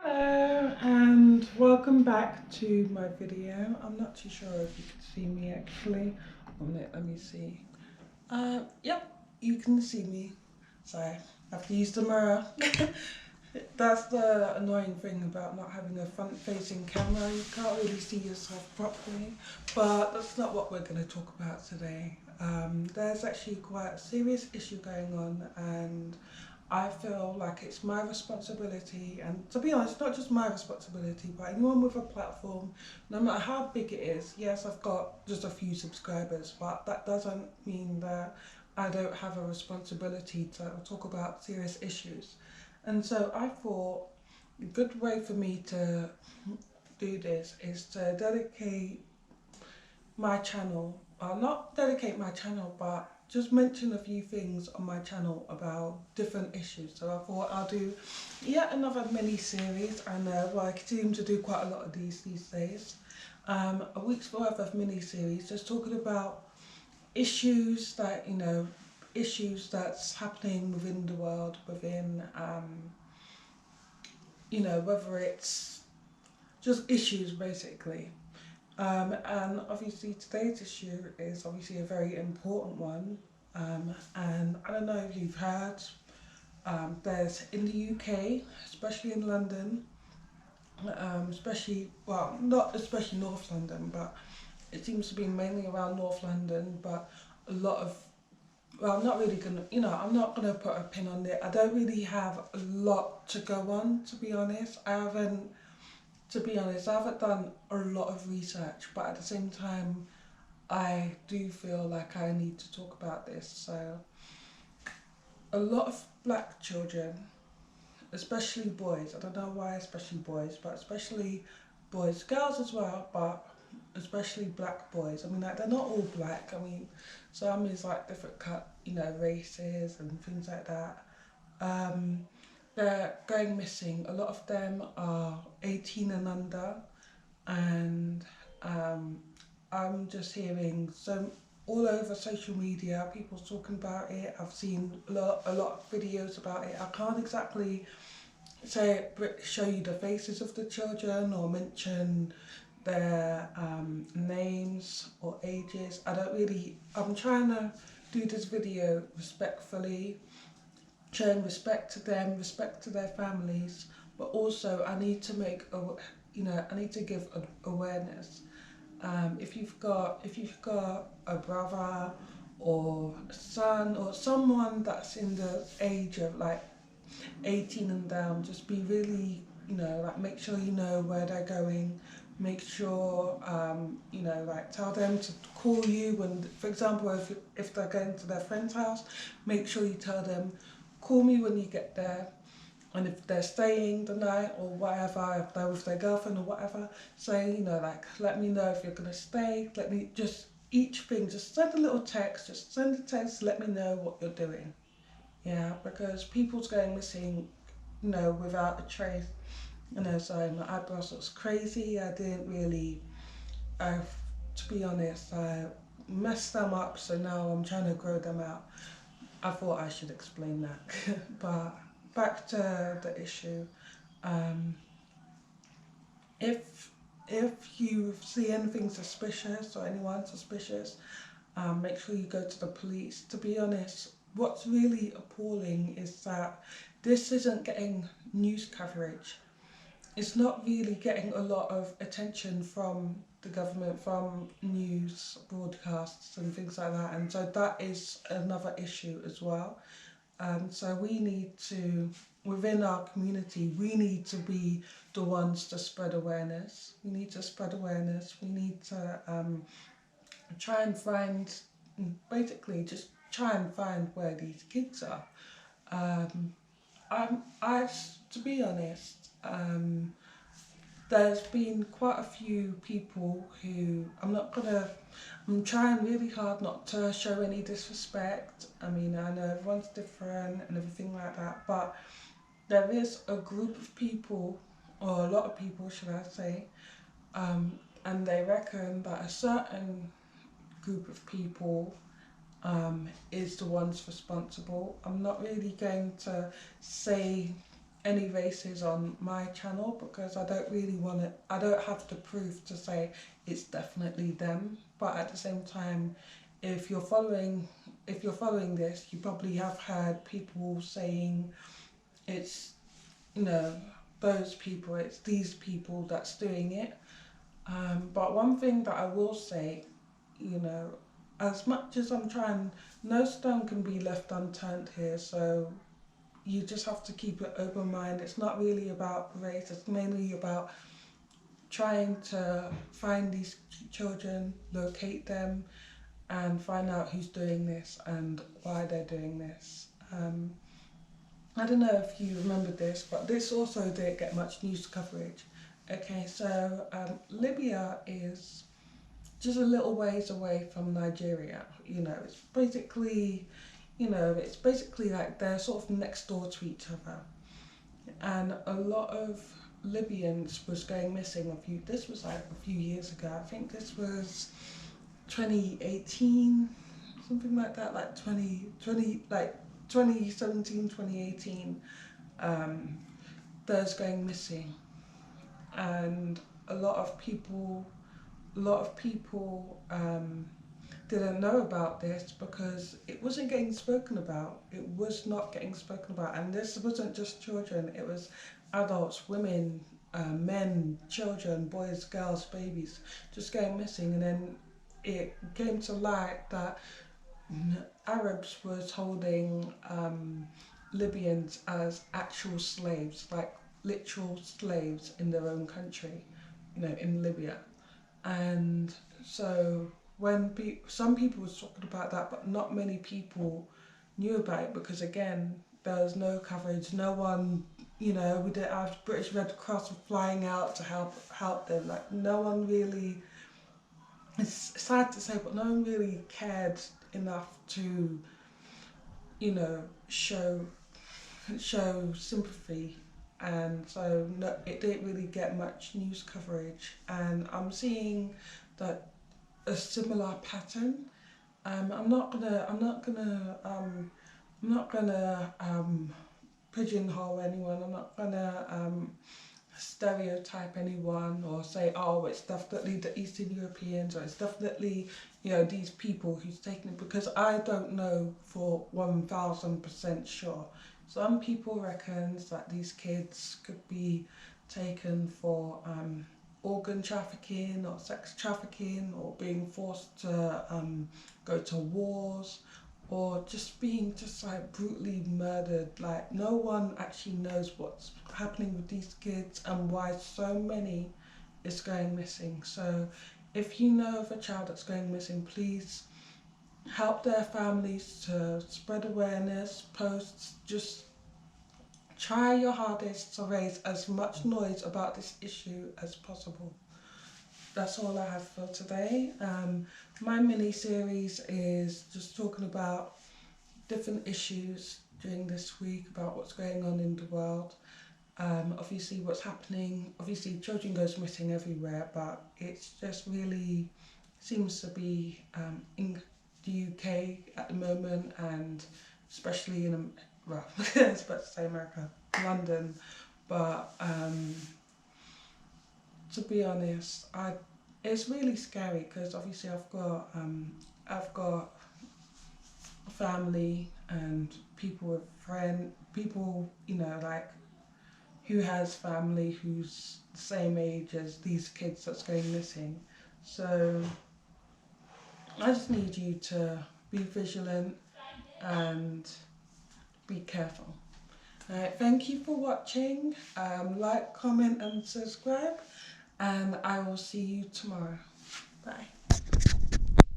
Hello and welcome back to my video. I'm not too sure if you can see me actually. Let me see. Yep, you can see me. Sorry, I've used the mirror. That's the annoying thing about not having a front-facing camera. You can't really see yourself properly. But that's not what we're going to talk about today. There's actually quite a serious issue going on, and I feel like it's my responsibility, and to be honest, not just my responsibility, but anyone with a platform, no matter how big it is. Yes, I've got just a few subscribers, but that doesn't mean that I don't have a responsibility to talk about serious issues. And so I thought a good way for me to do this is to dedicate my channel, not dedicate my channel, but just mention a few things on my channel about different issues. So I thought I'll do yet another mini series, and well, I seem to do quite a lot of these days. A week's worth of mini series, just talking about issues that issues that's happening within the world, within whether it's just issues basically. And obviously today's issue is obviously a very important one. And I don't know if you've heard, there's in the UK, especially in London, especially, well, not especially North London, but it seems to be mainly around North London, but a lot of, well, I'm not really gonna, I'm not gonna put a pin on it. I don't really have a lot to go on, to be honest. I haven't done a lot of research, but at the same time, I do feel like I need to talk about this. So, a lot of black children, especially boys, I don't know why, especially boys, but especially boys, girls as well, but especially black boys. I mean, like, they're not all black. I mean, some is like different cut, races and things like that. Um, they're going missing. A lot of them are 18 and under, and um, I'm just hearing so all over social media, people talking about it. I've seen a lot of videos about it. I can't exactly show you the faces of the children or mention their names or ages. I don't really. I'm trying to do this video respectfully, showing respect to them, respect to their families, but also I need to I need to give awareness. If you've got a brother or a son or someone that's in the age of like 18 and down, just be really, like, make sure you know where they're going. Make sure, like, tell them to call you when, for example, if they're going to their friend's house, make sure you tell them, call me when you get there. And if they're staying the night or whatever, if they're with their girlfriend or whatever, say, like, let me know if you're going to stay. Let me just, each thing, just send a little text, just send a text, let me know what you're doing. Yeah, because people's going missing, without a trace. So my eyebrows looks crazy. I didn't really, I, to be honest, I messed them up, so now I'm trying to grow them out. I thought I should explain that. But back to the issue. Um, if if you see anything suspicious or anyone suspicious, make sure you go to the police. To be honest, what's really appalling is that this isn't getting news coverage. It's not really getting a lot of attention from the government, from news broadcasts and things like that. And so that is another issue as well. So we need to, within our community, we need to be the ones to spread awareness. We need to spread awareness. We need to try and find, basically, just try and find where these kids are. Um, to be honest, there's been quite a few people who I'm trying really hard not to show any disrespect. I mean, I know everyone's different and everything like that, but there is a group of people, or a lot of people, should I say, um, and they reckon that a certain group of people is the ones responsible. I'm not really going to say any races on my channel, because I don't really want to, I don't have the proof to say it's definitely them. But at the same time, if you're following this, you probably have heard people saying it's, you know, those people, it's these people that's doing it. But one thing that I will say, you know, as much as I'm trying, no stone can be left unturned here. So you just have to keep an open mind. It's not really about race, it's mainly about trying to find these children, locate them, and find out who's doing this and why they're doing this. I don't know if you remember this, but this also didn't get much news coverage. Okay, so Libya is just a little ways away from Nigeria. You know, it's basically, it's basically like they're sort of next door to each other. And a lot of Libyans was going missing this was like a few years ago. I think this was 2018, something like that, like 2017, 2018. Those going missing. And a lot of people didn't know about this because it wasn't getting spoken about. It was not getting spoken about. And this wasn't just children, it was adults, women, men, children, boys, girls, babies, just going missing. And then it came to light that Arabs was holding Libyans as actual slaves, like literal slaves in their own country, in Libya. And so when some people was talking about that, but not many people knew about it because, again, there was no coverage. No one, we didn't have British Red Cross flying out to help them. Like, no one really, it's sad to say, but no one really cared enough to, show sympathy. And so no, it didn't really get much news coverage. And I'm seeing that a similar pattern. I'm not gonna pigeonhole anyone. I'm not gonna stereotype anyone or say, oh, it's definitely the Eastern Europeans or it's definitely, these people who's taken it, because I don't know for 1000% sure. Some people reckons that these kids could be taken for organ trafficking or sex trafficking or being forced to go to wars or just being like brutally murdered. Like, no one actually knows what's happening with these kids and why so many is going missing. So if you know of a child that's going missing, please help their families to spread awareness, posts, just try your hardest to raise as much noise about this issue as possible. That's all I have for today. My mini series is just talking about different issues during this week, about what's going on in the world. Obviously what's happening, obviously children goes missing everywhere, but it's just really seems to be in the UK at the moment, and especially in, well, I was about to say America, London. But to be honest, it's really scary because obviously I've got family and people like who has family who's the same age as these kids that's going missing. So I just need you to be vigilant and be careful. Alright, thank you for watching. Like, comment and subscribe, and I will see you tomorrow. Bye.